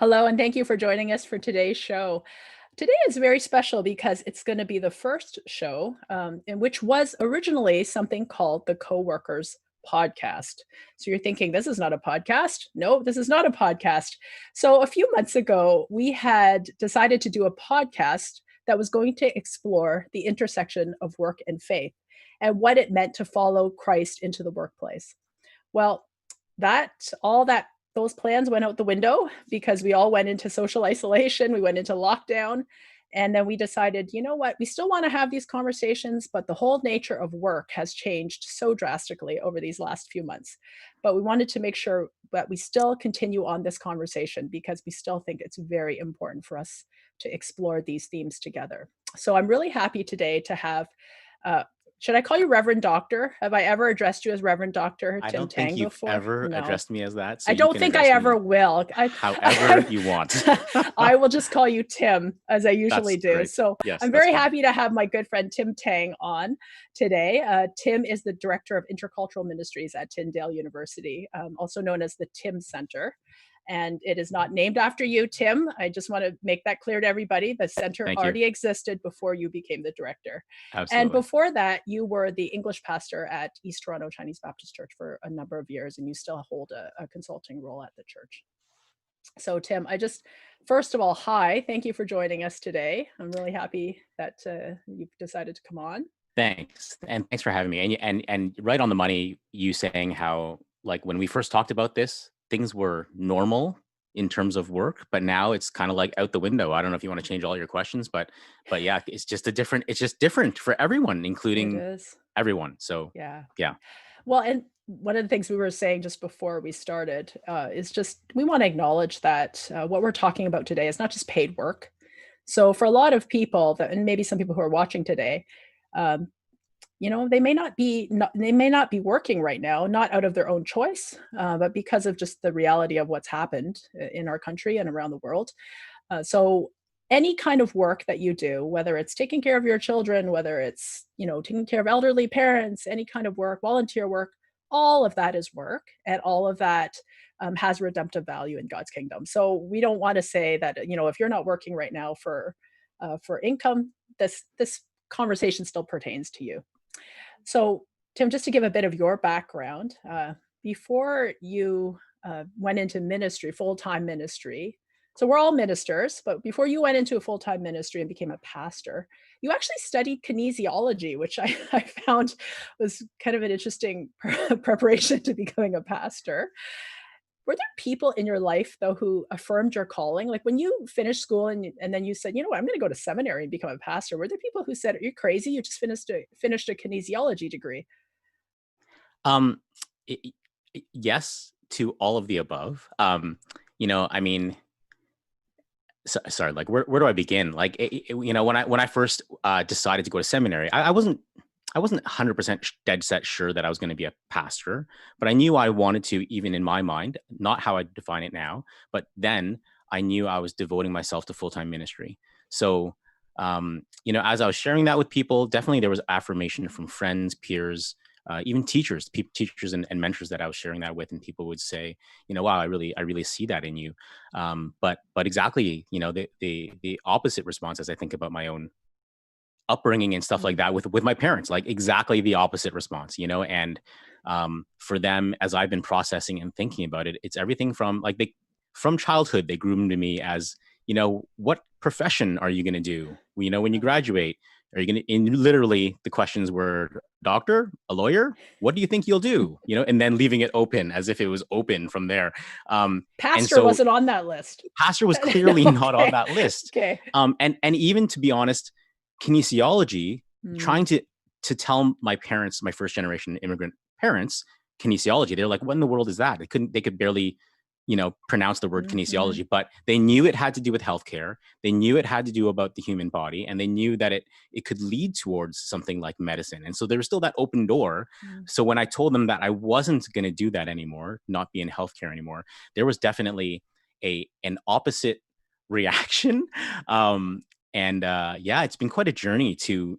Hello, and thank you for joining us for today's show. Today is very special because it's going to be the first show in which was originally something called the Coworkers Podcast. So you're thinking, this is not a podcast? No, this is not a podcast. So a few months ago, we had decided to do a podcast that was going to explore the intersection of work and faith and what it meant to follow Christ into the workplace. Well, that all that those plans went out the window because we all went into social isolation, we went into lockdown, and then we decided, you know what, we still want to have these conversations, but the whole nature of work has changed so drastically over these last few months. But we wanted to make sure that we still continue on this conversation because we still think it's very important for us to explore these themes together. So I'm really happy today to have uh, should I call you Reverend Doctor? Have I ever addressed you as Reverend Doctor I Tim don't think Tang you've before? ever No. addressed me as that, so I you don't can think I address ever me will. however you want. I will just call you Tim, as I That's usually do. great. So Yes, I'm that's very fine. happy to have my good friend Tim Tang on today. Tim is the Director of Intercultural Ministries at Tyndale University, also known as the Tim Center. And it is not named after you, Tim. I just want to make that clear to everybody. The center Thank you. already existed before you became the director. And Absolutely. before that, you were the English pastor at East Toronto Chinese Baptist Church for a number of years, and you still hold a consulting role at the church. So, Tim, first of all, hi, thank you for joining us today. I'm really happy that you've decided to come on. Thanks, and thanks for having me. And right on the money, you saying how, like, when we first talked about this, things were normal in terms of work, but now it's kind of like out the window. I don't know if you want to change all your questions, but yeah, it's just different for everyone, It including is. everyone. So Yeah. yeah. Well, and one of the things we were saying just before we started is just we want to acknowledge that what we're talking about today is not just paid work. So, for a lot of people, and maybe some people who are watching today, um, they may not be working right now, not out of their own choice, but because of just the reality of what's happened in our country and around the world. So any kind of work that you do, whether it's taking care of your children, whether it's, taking care of elderly parents, any kind of work, volunteer work, all of that is work, and all of that has redemptive value in God's kingdom. So we don't want to say that, if you're not working right now for income, this conversation still pertains to you. So, Tim, just to give a bit of your background, before you went into ministry, full time ministry, so we're all ministers, but before you went into a full time ministry and became a pastor, you actually studied kinesiology, which I found was kind of an interesting preparation to becoming a pastor. Were there people in your life, though, who affirmed your calling? Like when you finished school and then you said, you know what, I'm going to go to seminary and become a pastor. Were there people who said, are you crazy? You just finished a kinesiology degree. Um, y- yes to all of the above. I mean, sorry, like where do I begin? Like, when I first decided to go to seminary, I wasn't 100% dead set sure that I was going to be a pastor, but I knew I wanted to, even in my mind, not how I define it now, but then I knew I was devoting myself to full-time ministry. So, as I was sharing that with people, definitely there was affirmation from friends, peers, even teachers and mentors that I was sharing that with, and people would say, wow, I really see that in you. But exactly, the opposite response as I think about my own upbringing and stuff like Mm, that with my parents, like exactly the opposite response, and for them, as I've been processing and thinking about it, it's everything from like from childhood they groomed me as, what profession are you going to do, when you graduate, are you going to, and literally the questions were doctor, a lawyer, what do you think you'll do, and then leaving it open as if it was open from there. And Pastor so wasn't on that list. pastor was clearly not on Okay. that list. Okay. And even, to be honest, kinesiology, Mm, trying to tell my parents, my first generation immigrant parents, kinesiology, they're like, what in the world is that? They could barely, pronounce the word mhm, kinesiology, but they knew it had to do with healthcare. They knew it had to do about the human body, and they knew that it could lead towards something like medicine. And so there was still that open door. mm, So when I told them that I wasn't going to do that anymore, not be in healthcare anymore, there was definitely an opposite reaction. um and yeah, it's been quite a journey to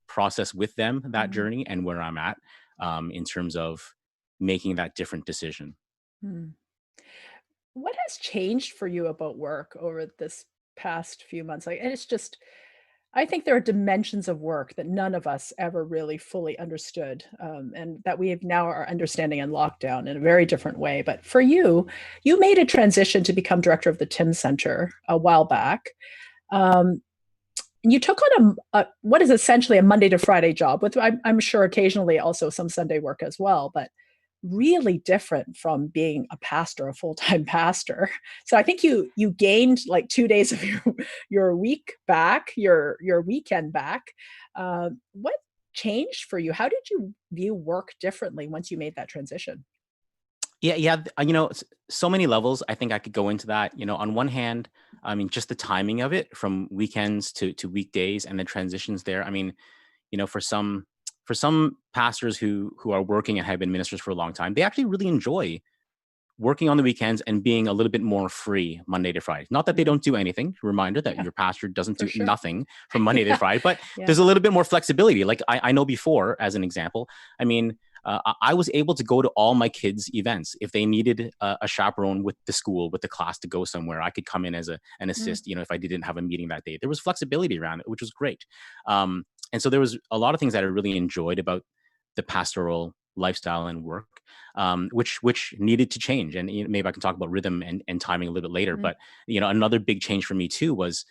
process with them, that mm, journey and where I'm at, in terms of making that different decision. mm. what has changed for you about work over this past few months? Like, and it's just, I think there are dimensions of work that none of us ever really fully understood, and that we have now are understanding in lockdown in a very different way. But for you, you made a transition to become director of the Tim Center a while back. Um, and you took on what is essentially a Monday to Friday job with, I'm sure occasionally also some Sunday work as well, but really different from being a pastor, a full-time pastor. So I think you gained like 2 days of your week back, your weekend back. What changed for you? How did you view work differently once you made that transition? Yeah. So many levels. I think I could go into that. On one hand, I mean, just the timing of it from weekends to weekdays and the transitions there. I mean, for some pastors who are working and have been ministers for a long time, they actually really enjoy working on the weekends and being a little bit more free Monday to Friday. Not that they Mm, don't do anything. Reminder that yeah, your pastor doesn't for do sure. nothing from Monday to Yeah, Friday, but yeah. there's a little bit more flexibility. Like I know before, as an example, I mean, I was able to go to all my kids' events. If they needed a chaperone with the school, with the class to go somewhere, I could come in as an Mm, assist, if I didn't have a meeting that day. There was flexibility around it, which was great. And so there was a lot of things that I really enjoyed about the pastoral lifestyle and work, which needed to change. And maybe I can talk about rhythm and timing a little bit later. mm, But another big change for me too was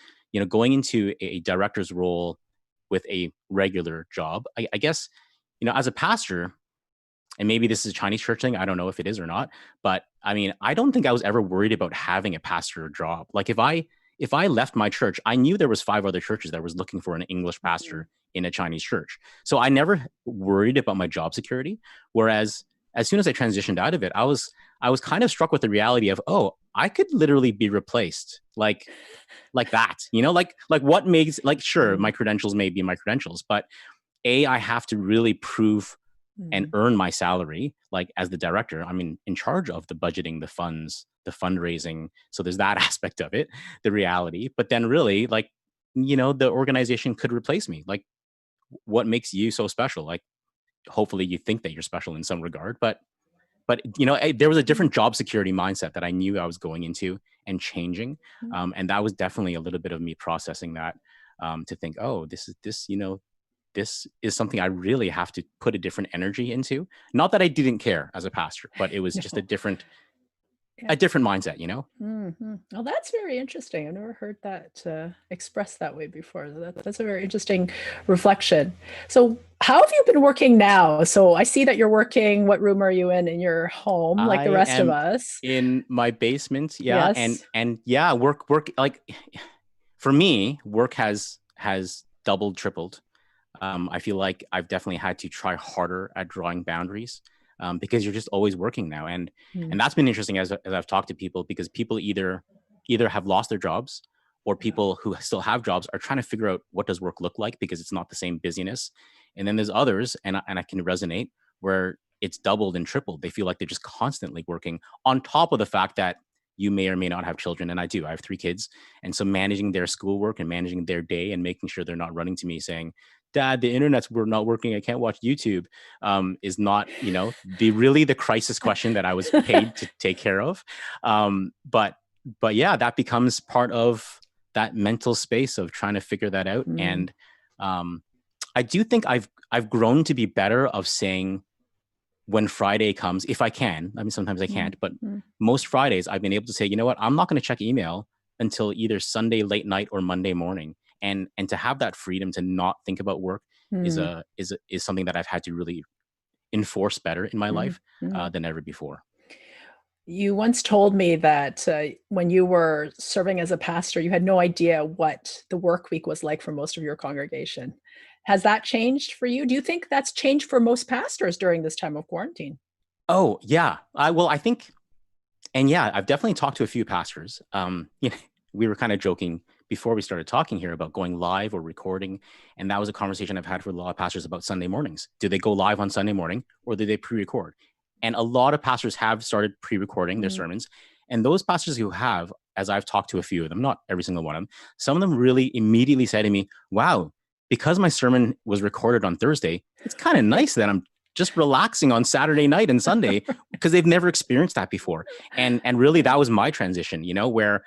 going into a director's role with a regular job. I guess as a pastor, and maybe this is a Chinese church thing. I don't know if it is or not, but I mean, I don't think I was ever worried about having a pastor job. Like if I left my church, I knew there was 5 other churches that was looking for an English mm. pastor in a Chinese church. So I never worried about my job security. Whereas as soon as I transitioned out of it, I was kind of struck with the reality of, oh, I could literally be replaced like that. Like what makes, like, sure, my Mm, credentials may be my credentials, but I have to really prove and mm, earn my salary. Like, as the director, I'm in charge of the budgeting, the funds, the fundraising. So there's that aspect of it, the reality. But then really, like, the organization could replace me. Like, what makes you so special? Like, hopefully you think that you're special in some regard, but there was a mm, different job security mindset that I knew I was going into and changing. mm. And that was definitely a little bit of me processing that, to think, oh, this is something I really have to put a different energy into. Not that I didn't care as a pastor, but it was just a No. different Yeah. a different mindset. Mhm. Well, that's very interesting. I've never heard that expressed that way before. That's a very interesting reflection. So, how have you been working now? So, I see that you're working. What room are you in your home, like the I rest of am us? in my basement, yeah, and Yes. and yeah, work like, for me, work has doubled, tripled. I feel like I've definitely had to try harder at drawing boundaries, because you're just always working now, and Mm, that's been interesting as I've talked to people, because people either have lost their jobs, or yeah. people who still have jobs are trying to figure out what does work look like, because it's not the same busyness. And then there's others, and I can resonate, where it's doubled and tripled. They feel like they're just constantly working, on top of the fact that you may or may not have children, and I do. I have 3 kids, and so managing their schoolwork and managing their day and making sure they're not running to me saying, "Dad, the internet's not working. I can't watch YouTube," is not, the crisis question that I was paid to take care of. But yeah, that becomes part of that mental space of trying to figure that out. Mm, And um, I do think I've grown to be better of saying, when Friday comes, if I can. I mean, sometimes I mm, can't, but mm, most Fridays I've been able to say, you know what, I'm not going to check email until either Sunday late night or Monday morning. And to have that freedom to not think about work mm, is something that I've had to really enforce better in my mm, life, mm. than ever before. You once told me that when you were serving as a pastor, you had no idea what the work week was like for most of your congregation. Has that changed for you? Do you think that's changed for most pastors during this time of quarantine? Oh yeah, I think, and yeah, I've definitely talked to a few pastors. We were kind of joking before we started talking here about going live or recording, and that was a conversation I've had with a lot of pastors about Sunday mornings. Do they go live on Sunday morning, or do they pre-record? And a lot of pastors have started pre-recording their Mm, sermons, and those pastors who have, as I've talked to a few of them, not every single one of them, some of them really immediately said to me, "Wow, because my sermon was recorded on Thursday, it's kind of nice that I'm just relaxing on Saturday night and Sunday because they've never experienced that before. And really that was my transition, where,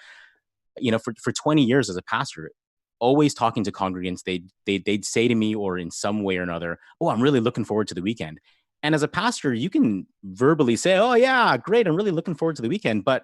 for 20 years as a pastor, always talking to congregants, they'd say to me, or in some way or another, "Oh, I'm really looking forward to the weekend." And as a pastor, you can verbally say, "Oh yeah, great, I'm really looking forward to the weekend." But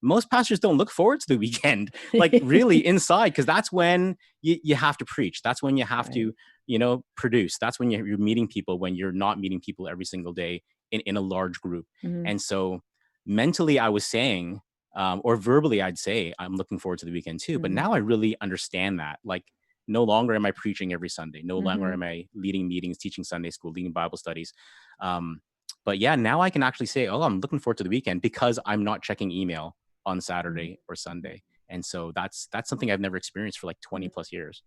most pastors don't look forward to the weekend, like really inside, because that's when you have to preach. That's when you have Right. to, produce. That's when you're meeting people, when you're not meeting people every single day in a large group. Mhm. And so mentally, I was saying, or verbally, I'd say, I'm looking forward to the weekend too. But Mhm. now I really understand that. Like, no longer am I preaching every Sunday. No longer Mhm. am I leading meetings, teaching Sunday school, leading Bible studies. Um, but yeah, now I can actually say, oh, I'm looking forward to the weekend because I'm not checking email on Mhm. Saturday or Sunday. And so that's something I've never experienced for like 20 Mhm. plus years.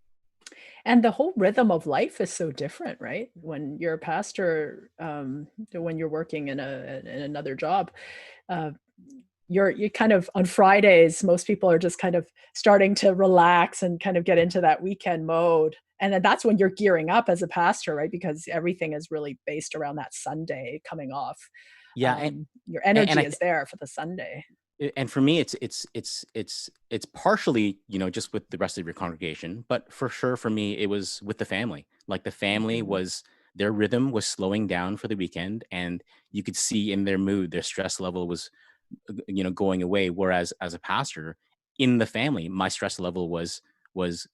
And the whole rhythm of life is so different, right? When you're a pastor, to when you're working in another job, uh, you kind of on Fridays, most people are just kind of starting to relax and kind of get into that weekend mode. And then that's when you're gearing up as a pastor, right? Because everything is really based around that Sunday coming off. Yeah. And, Your and energy I, is there for the Sunday. and for me, it's partially, just with the rest of your congregation, but for sure for me, it was with the family. Like the family Mhm. was, their rhythm was slowing down for the weekend, and you could see in their mood, their stress level was, going away. Whereas as a pastor in the family, my stress level was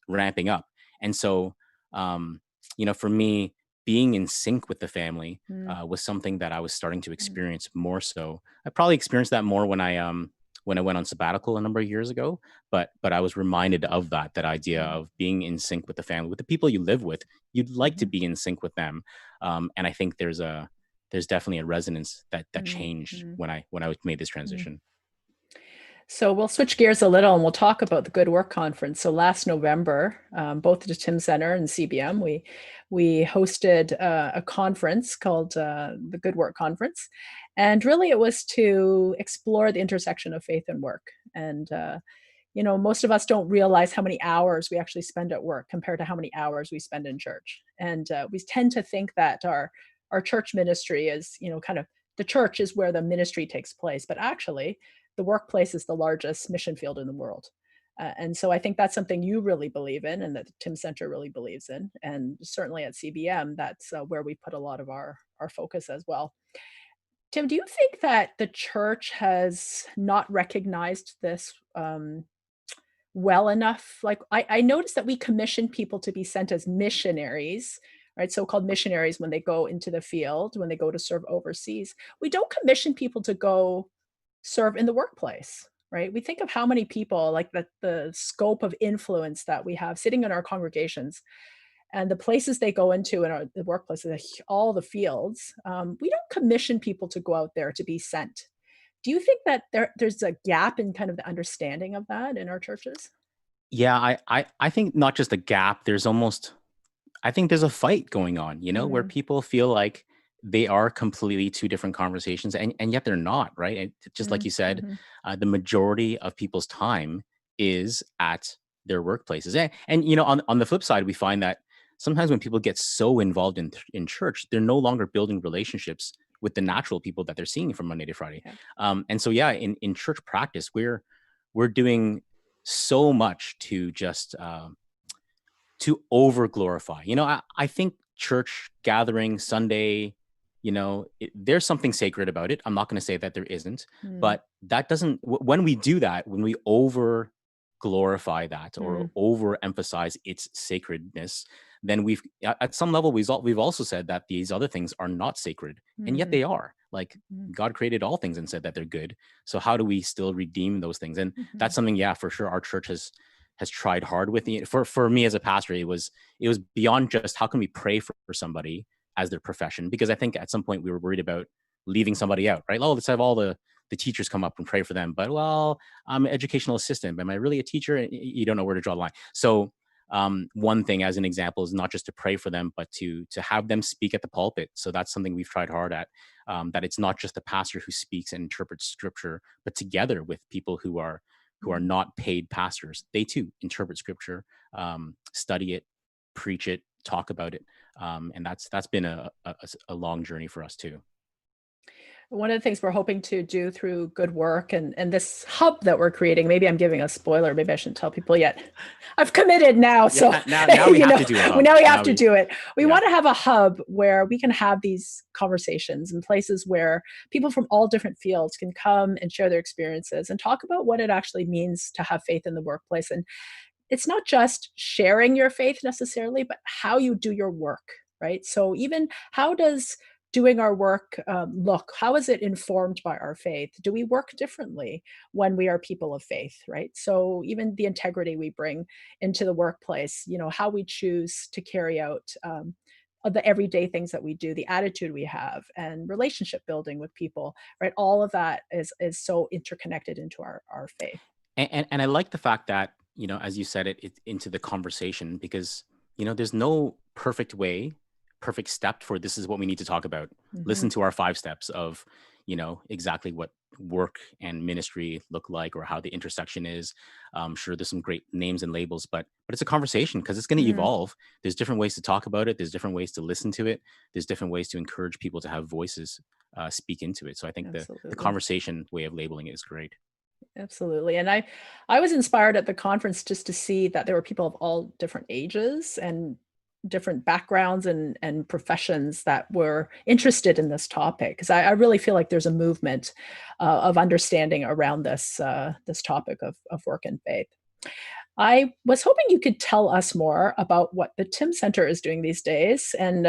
ramping up. And so, for me, being in sync with the family Mm, was something that I was starting to mm, experience more so. I probably experienced that more when I went on sabbatical a number of years ago, but I was reminded of that idea mm, of being in sync with the family, with the people you live with. You'd like to mhm, be in sync with them, and I think there's definitely a resonance that mm, changed mm, when I made this mm. transition. So we'll switch gears a little and we'll talk about the Good Work Conference. So last November, both at the Tim Center and CBM, we hosted a conference called the Good Work Conference, and really it was to explore the intersection of faith and work. And most of us don't realize how many hours we actually spend at work compared to how many hours we spend in church. And we tend to think that our church ministry is, kind of the church is where the ministry takes place, but actually, the workplace is the largest mission field in the world. And so I think that's something you really believe in, and that the Tim Center really believes in, and certainly at CBM, that's where we put a lot of our focus as well. Tim, do you think that the church has not recognized this well enough? Like, I noticed that we commission people to be sent as missionaries, right? So-called missionaries when they go into the field, when they go to serve overseas. We don't commission people to go serve in the workplace, right? We think of how many people, like the scope of influence that we have sitting in our congregations and the places they go into in the workplaces, all the fields. We don't commission people to go out there to be sent. Do you think that there's a gap in kind of the understanding of that in our churches? Yeah, I think not just a gap. I think there's a fight going on, where Mm, people feel like they are completely two different conversations, and yet they're not, right? And just like mm, you said, mhm, the majority of people's time is at their workplaces. And on the flip side, we find that sometimes when people get so involved in church, they're no longer building relationships with the yeah, natural people that they're seeing from Monday to Friday. yeah. And so yeah, in church practice, we're doing so much to just to over glorify. I think church gathering Sunday, there's something sacred about it. I'm not going to say that there isn't, Mm, but that doesn't, when we do that, when we over glorify that or mm, over emphasize its sacredness, then at some level, we've also said that these other things are not sacred, and yet mm, they are. Like, mm, God created all things and said that they're good. So how do we still redeem those things? And that's mhm, something, yeah, for sure, our church has tried hard with. For me as a pastor, it was beyond just how can we pray for somebody as their profession, because I think at some point we were worried about leaving somebody out, right? Oh, let's have all the teachers come up and pray for them, but well, I'm an educational assistant, am I really a teacher? And you don't know where to draw the line. So one thing as an example is not just to pray for them, but to have them speak at the pulpit. So that's something we've tried hard at, that it's not just the pastor who speaks and interprets scripture, but together with people who are mm, not paid pastors. They too interpret scripture, study it, preach it, talk about it. And that's been a long journey for us too. One of the things we're hoping to do through good work and this hub that we're creating, maybe I'm giving a spoiler, maybe I shouldn't tell people yet. I've committed now. So now we have to do a hub. Now we have to do it. We Yeah. want to have a hub where we can have these conversations in places where people from all different fields can come and share their experiences and talk about what it actually means to have faith in the workplace. And it's not just sharing your faith necessarily, but how you do your work, right? So even how does doing our work look? How is it informed by our faith? Do we work differently when we are people of faith, right? So even the integrity we bring into the workplace, how we choose to carry out the everyday things that we do, the attitude we have, and relationship building with people, right? All of that is so interconnected into our faith. And I like the fact that, as you said, it's into the conversation, because, there's no perfect step for this is what we need to talk about. Mm-hmm. Listen to our 5 steps of, exactly what work and ministry look like, or how the intersection is. Sure, there's some great names and labels, but it's a conversation, because it's going to evolve. There's different ways to talk about it. There's different ways to listen to it. There's different ways to encourage people to have voices speak into it. So I think the conversation way of labeling it is great. Absolutely. And I was inspired at the conference just to see that there were people of all different ages and different backgrounds and professions that were interested in this topic, because I really feel like there's a movement of understanding around this topic of work and faith. I was hoping you could tell us more about what the Tim Center is doing these days. And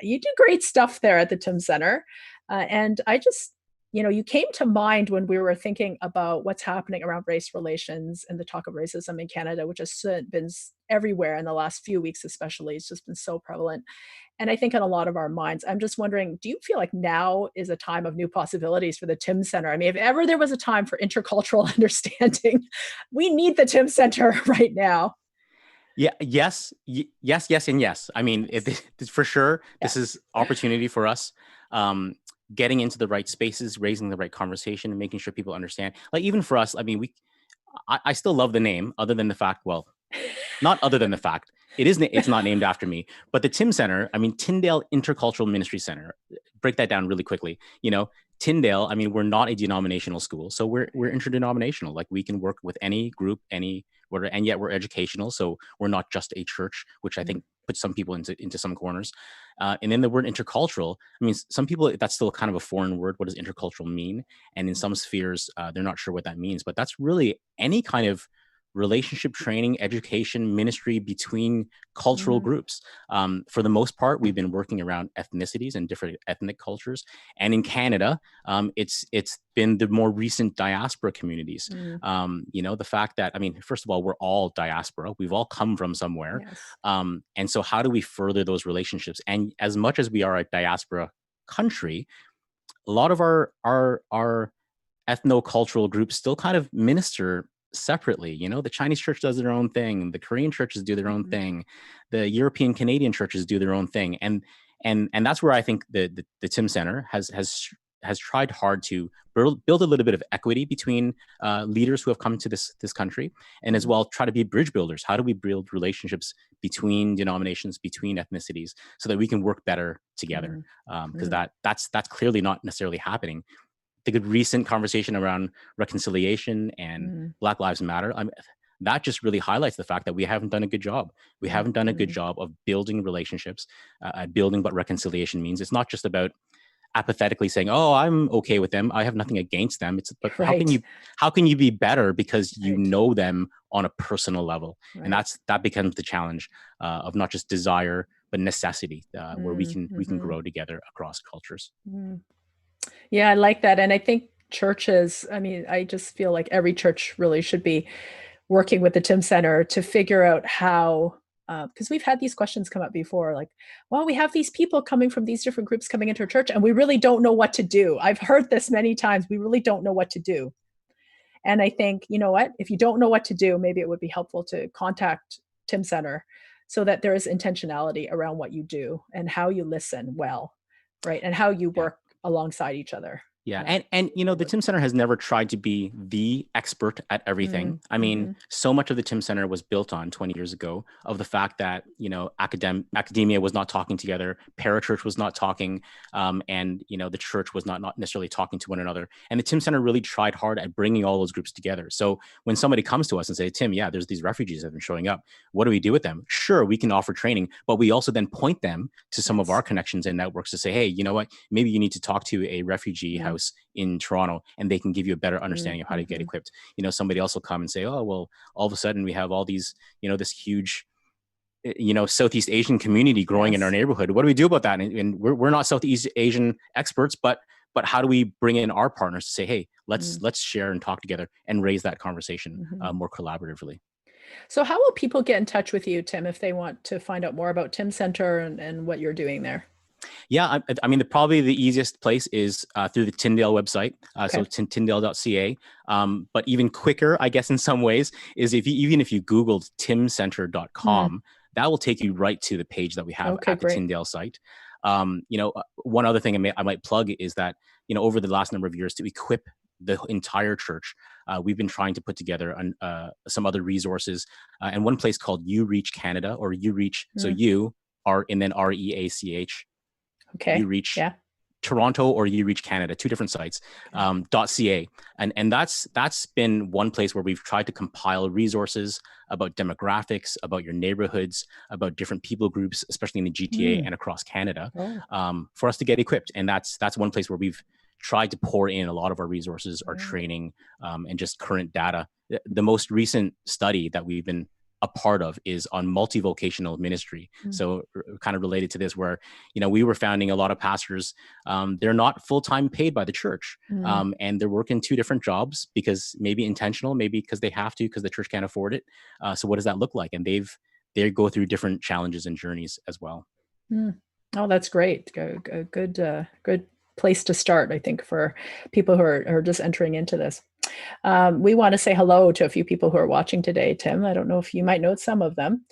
you do great stuff there at the Tim Center. And I just, you came to mind when we were thinking about what's happening around race relations and the talk of racism in Canada, which has been everywhere in the last few weeks, especially. It's just been so prevalent. And I think in a lot of our minds, I'm just wondering, do you feel like now is a time of new possibilities for the Tim Center? I mean, if ever there was a time for intercultural understanding, we need the Tim Center right now. Yeah. Yes, and yes. I mean, for sure, this is opportunity for us. Getting into the right spaces, raising the right conversation, and making sure people understand. Like, even for us, I mean, I still love the name, other than the fact, well, not other than the fact, it's not named after me, but the Tim Center, I mean, Tyndale Intercultural Ministries Centre, break that down really quickly. Tyndale, I mean, we're not a denominational school, so we're interdenominational. Like, we can work with any group, and yet we're educational. So we're not just a church, which I think puts some people into some corners. And then the word intercultural, I mean, some people, that's still kind of a foreign word. What does intercultural mean? And in some spheres, they're not sure what that means, but that's really any kind of relationship training, education, ministry between cultural groups. For the most part, we've been working around ethnicities and different ethnic cultures. And in Canada, it's been the more recent diaspora communities. The fact that, I mean, first of all, we're all diaspora. We've all come from somewhere. Yes. And so how do we further those relationships? And as much as we are a diaspora country, a lot of our ethno-cultural groups still kind of minister separately. The Chinese church does their own thing, the Korean churches do their own thing, the European Canadian churches do their own thing, and that's where I think the Tim Center has tried hard to build a little bit of equity between leaders who have come to this country, and as well try to be bridge builders. How do we build relationships between denominations, between ethnicities, so that we can work better together? Because that's clearly not necessarily happening. The good recent conversation around reconciliation and Black Lives Matter, that just really highlights the fact that we haven't done a good job. We haven't done a good job of building relationships, building what reconciliation means. It's not just about apathetically saying, "Oh, I'm okay with them. I have nothing against them." But how can you be better because you know them on a personal level? And that becomes the challenge of not just desire but necessity, where we can grow together across cultures. Yeah, I like that. And I think churches, I mean, I just feel like every church really should be working with the Tim Center to figure out how, because we've had these questions come up before, like, well, we have these people coming from these different groups coming into our church, and we really don't know what to do. I've heard this many times. We really don't know what to do. And I think, you know what, if you don't know what to do, maybe it would be helpful to contact Tim Center so that there is intentionality around what you do and how you listen well, right? And how you work alongside each other. Yeah. Yeah. And the Tim Center has never tried to be the expert at everything. I mean, Mm-hmm. so much of the Tim Center was built on 20 years ago of the fact that, academia was not talking together, parachurch was not talking, and the church was not necessarily talking to one another. And the Tim Center really tried hard at bringing all those groups together. So when somebody comes to us and say, Tim, yeah, there's these refugees that have been showing up. What do we do with them? Sure, we can offer training, but we also then point them to some of Yes. our connections and networks to say, hey, you know what? Maybe you need to talk to a refugee house in Toronto, and they can give you a better understanding of how to get equipped. Somebody else will come and say, oh, well, all of a sudden we have all these, this huge, Southeast Asian community growing in our Yes. neighborhood. What do we do about that? And we're not Southeast Asian experts, but how do we bring in our partners to say, hey, let's share and talk together and raise that conversation more collaboratively. So how will people get in touch with you, Tim, if they want to find out more about Tim Center and what you're doing there? Yeah, I mean, probably the easiest place is through the Tyndale website, so Okay. Tyndale.ca. But even quicker, I guess, in some ways, is even if you Googled timcenter.com, that will take you right to the page that we have Okay, at the great. Tyndale site. One other thing I might plug is that over the last number of years to equip the entire church, we've been trying to put together some other resources, and one place called You Reach Canada, or You Reach. So you are and then REACH. You Okay. Reach Yeah. Toronto or You Reach Canada, two different sites, .ca. And that's been one place where we've tried to compile resources about demographics, about your neighborhoods, about different people groups, especially in the GTA and across Canada, for us to get equipped. And that's one place where we've tried to pour in a lot of our resources, our training, and just current data. The most recent study that we've been a part of is on multivocational ministry. So kind of related to this, where, we were founding a lot of pastors. They're not full-time paid by the church. And they're working two different jobs, because maybe intentional, maybe because they have to, because the church can't afford it. So what does that look like? And they go through different challenges and journeys as well. Oh, that's great. Good place to start, I think, for people who are just entering into this. We want to say hello to a few people who are watching today, Tim. I don't know if you might know some of them.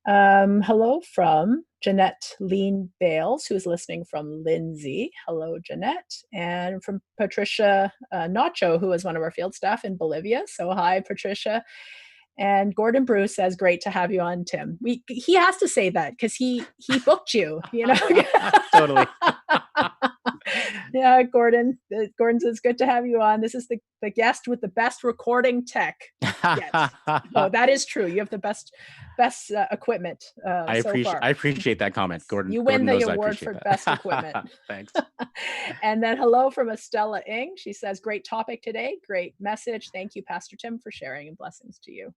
Hello from Jeanette Lean Bales, who is listening from Lindsay. Hello, Jeanette. And from Patricia Nacho, who is one of our field staff in Bolivia. So hi, Patricia. And Gordon Bruce says, "Great to have you on, Tim." He has to say that because he booked you. Totally. Yeah, Gordon. Gordon says, "Good to have you on. This is the guest with the best recording tech." Yes. Oh, that is true. You have the best equipment so far. I appreciate that comment, Gordon. You win Gordon the knows I award appreciate for that. best equipment. Thanks. And then hello from Estella Ing. She says, "Great topic today. Great message. Thank you, Pastor Tim, for sharing, and blessings to you."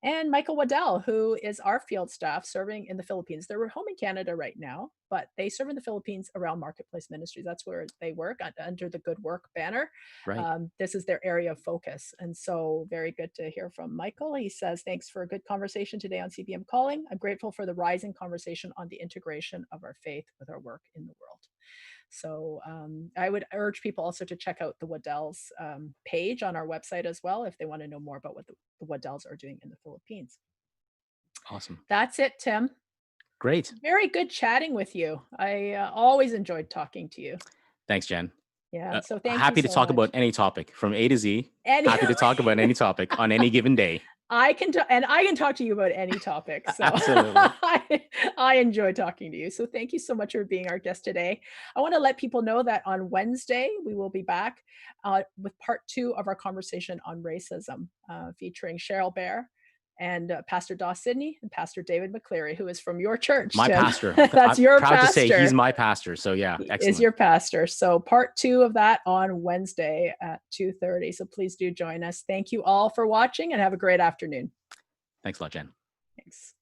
And Michael Waddell, who is our field staff serving in the Philippines. They're home in Canada right now, but they serve in the Philippines around Marketplace Ministries. That's where they work under the Good Work banner. Right. This is their area of focus. And so very good to hear from Michael. He says, "Thanks for a good conversation today on CBM Calling. I'm grateful for the rising conversation on the integration of our faith with our work in the world." So I would urge people also to check out the Waddells page on our website as well, if they want to know more about what the Waddells are doing in the Philippines. Awesome. That's it, Tim. Great. Very good chatting with you. I always enjoyed talking to you. Thanks, Jen. Yeah. So thank you Happy to so talk much. about any topic from A to Z. Happy to talk about any topic on any given day. I can talk to you about any topic. So Absolutely. I enjoy talking to you. So thank you so much for being our guest today. I want to let people know that on Wednesday, we will be back with part 2 of our conversation on racism, featuring Cheryl Bear and Pastor Doss Sidney and Pastor David McCleary, who is from your church, My Tim. pastor. That's I'm your proud pastor. to say he's my pastor. So yeah, excellent. Is your pastor. So part 2 of that on Wednesday at 2:30. So please do join us. Thank you all for watching and have a great afternoon. Thanks a lot, Jen. Thanks.